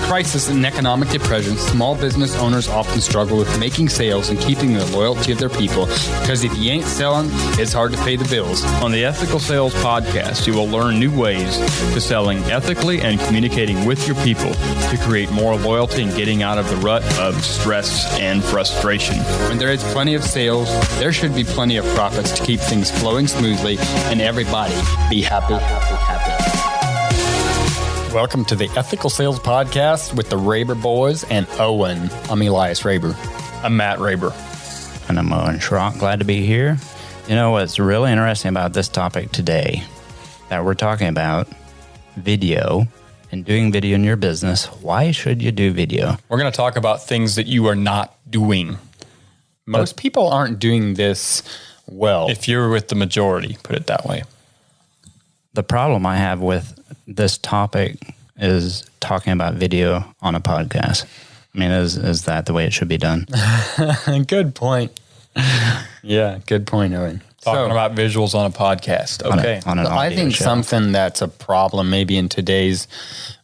crisis and economic depression, small business owners often struggle with making sales and keeping the loyalty of their people, because if you ain't selling, it's hard to pay the bills. On the Ethical Sales Podcast, you will learn new ways to selling ethically and communicating with your people to create more loyalty and getting out of the rut of stress and frustration. When there is plenty of sales, there should be plenty of profits to keep things flowing smoothly and everybody be happy. Welcome to the Ethical Sales Podcast with the Raber boys and Owen. I'm Elias Raber. I'm Matt Raber. And I'm Owen Schrock. Glad to be here. You know what's really interesting about this topic today, that we're talking about video and doing video in your business. Why should you do video? We're going to talk about things that you are not doing. Most people aren't doing this well. If you're with the majority, put it that way. The problem I have with this topic is talking about video on a podcast. I mean, is that the way it should be done? Good point. Yeah, good point, Owen. Talking about visuals on a podcast. Okay. On an I think show. something that's a problem maybe in today's,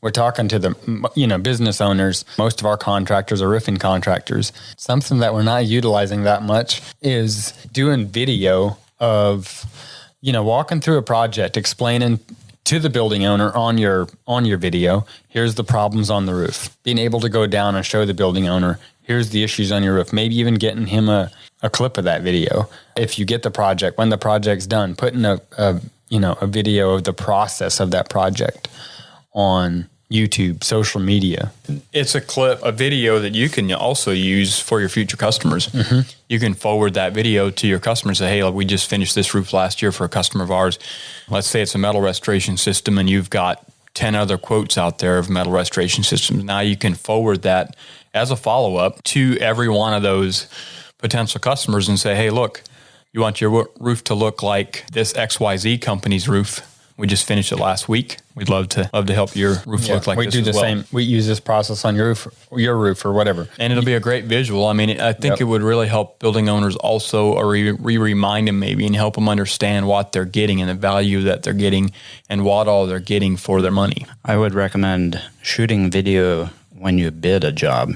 we're talking to the, business owners. Most of our contractors are roofing contractors. Something that we're not utilizing that much is doing video of, walking through a project, explaining to the building owner on your video, here's the problems on the roof. Being able to go down and show the building owner, here's the issues on your roof. Maybe even getting him a clip of that video. If you get the project, when the project's done, putting a video of the process of that project on YouTube, social media. It's a video that you can also use for your future customers. Mm-hmm. You can forward that video to your customers and say, hey, we just finished this roof last year for a customer of ours. Let's say it's a metal restoration system and you've got 10 other quotes out there of metal restoration systems. Now you can forward that as a follow-up to every one of those potential customers and say, hey, look, you want your roof to look like this XYZ company's roof. We just finished it last week. We'd love to help your roof look like this. We do the same. We use this process on your roof or whatever. And it'll be a great visual. I mean, I think it would really help building owners also, or remind them maybe, and help them understand what they're getting and the value that they're getting and what all they're getting for their money. I would recommend shooting video when you bid a job.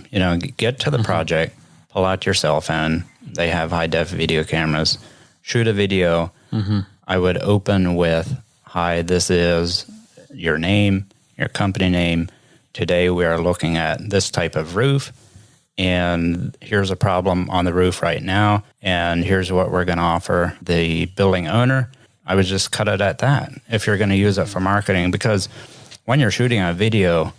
Get to the project, pull out your cell phone. They have high-def video cameras. Shoot a video. Mm-hmm. I would open with, hi, this is your name, your company name. Today we are looking at this type of roof, and here's a problem on the roof right now, and here's what we're going to offer the building owner. I would just cut it at that if you're going to use it for marketing, because when you're shooting a video,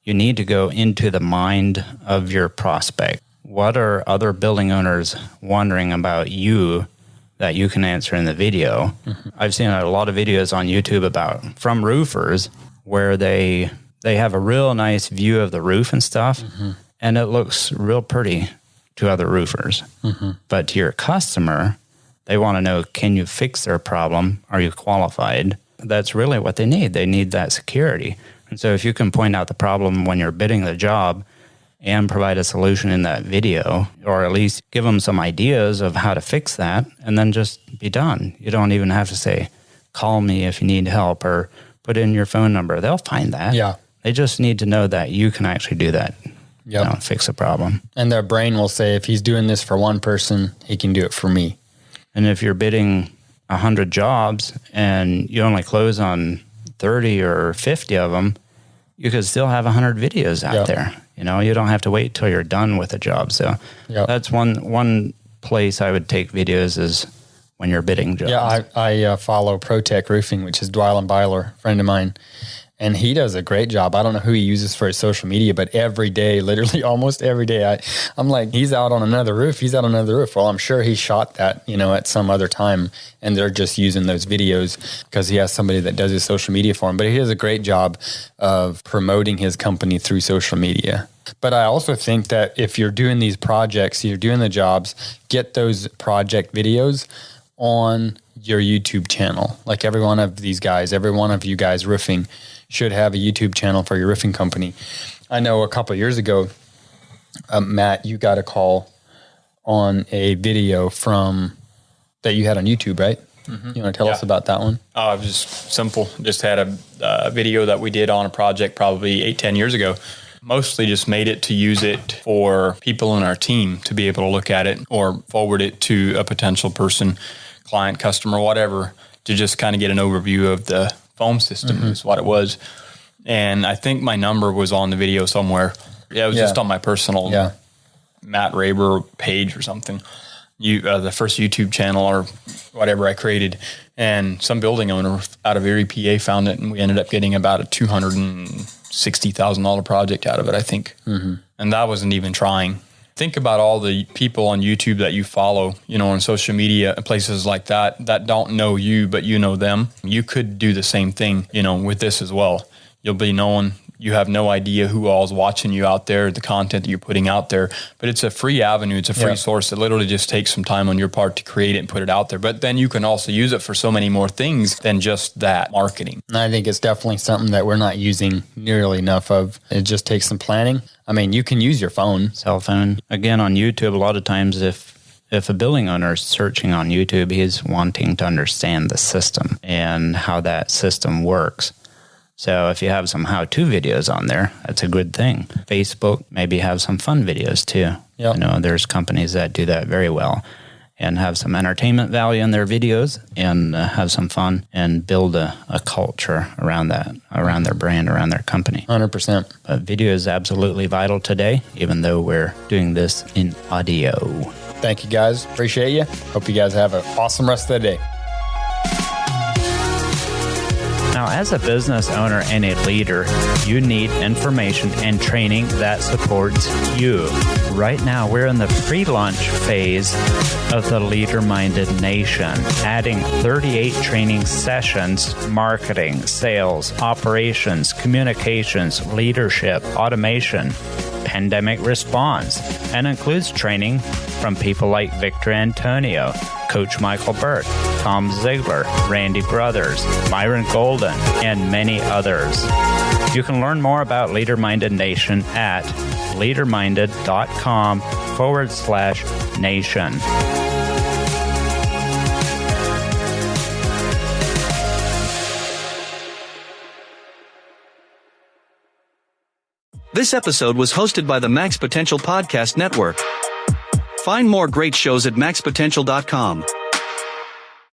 you need to go into the mind of your prospect. What are other building owners wondering about you that you can answer in the video? Mm-hmm. I've seen a lot of videos on YouTube from roofers where they have a real nice view of the roof and stuff, mm-hmm. and it looks real pretty to other roofers. Mm-hmm. But to your customer, they want to know, can you fix their problem? Are you qualified? That's really what they need. They need that security. And so if you can point out the problem when you're bidding the job and provide a solution in that video, or at least give them some ideas of how to fix that, and then just be done. You don't even have to say, call me if you need help, or put in your phone number. They'll find that. Yeah. They just need to know that you can actually do that. Yep. Fix a problem. And their brain will say, if he's doing this for one person, he can do it for me. And if you're bidding 100 jobs and you only close on 30 or 50 of them, you could still have 100 videos out there. You don't have to wait till you're done with a job. So that's one place I would take videos is when you're bidding jobs. Yeah, I follow ProTech Roofing, which is Dwyle Byler, a friend of mine. And he does a great job. I don't know who he uses for his social media, but every day, literally almost every day, I'm like, he's out on another roof. Well, I'm sure he shot that, at some other time, and they're just using those videos because he has somebody that does his social media for him. But he does a great job of promoting his company through social media. But I also think that if you're doing these projects, you're doing the jobs, get those project videos on your YouTube channel. Like every one of these guys, every one of you guys roofing should have a YouTube channel for your roofing company. I know a couple of years ago, Matt, you got a call on a video that you had on YouTube, right? Mm-hmm. You want to tell us about that one? Oh, it was just simple. Just had a video that we did on a project probably 8-10 years ago. mostly just made it to use it for people in our team to be able to look at it or forward it to a potential person, client, customer, whatever, to just kind of get an overview of the foam system is what it was. And I think my number was on the video somewhere. Yeah, it was just on my personal Matt Raber page or something. The first YouTube channel or whatever I created. And some building owner out of Erie, PA found it, and we ended up getting about a $260,000 project out of it, I think. And that wasn't even trying. Think about all the people on YouTube that you follow, on social media, places like that don't know you, but you know them. You could do the same thing, with this as well. You'll be known. You have no idea who all is watching you out there, the content that you're putting out there. But it's a free avenue. It's a free source. It literally just takes some time on your part to create it and put it out there. But then you can also use it for so many more things than just that marketing. And I think it's definitely something that we're not using nearly enough of. It just takes some planning. I mean, you can use your phone. Cell phone. Again, on YouTube, a lot of times if a building owner is searching on YouTube, he's wanting to understand the system and how that system works. So if you have some how-to videos on there, that's a good thing. Facebook, maybe have some fun videos too. Yep. There's companies that do that very well and have some entertainment value in their videos and have some fun and build a culture around that, around their brand, around their company. 100%. But video is absolutely vital today, even though we're doing this in audio. Thank you, guys. Appreciate you. Hope you guys have an awesome rest of the day. Now, as a business owner and a leader, you need information and training that supports you. Right now, we're in the pre-launch phase of the Leader Minded Nation, adding 38 training sessions, marketing, sales, operations, communications, leadership, automation, pandemic response, and includes training from people like Victor Antonio, Coach Michael Burke, Tom Ziegler, Randy Brothers, Myron Golden, and many others. You can learn more about Leader Minded Nation at leaderminded.com/nation. This episode was hosted by the Max Potential Podcast Network. Find more great shows at maxpotential.com.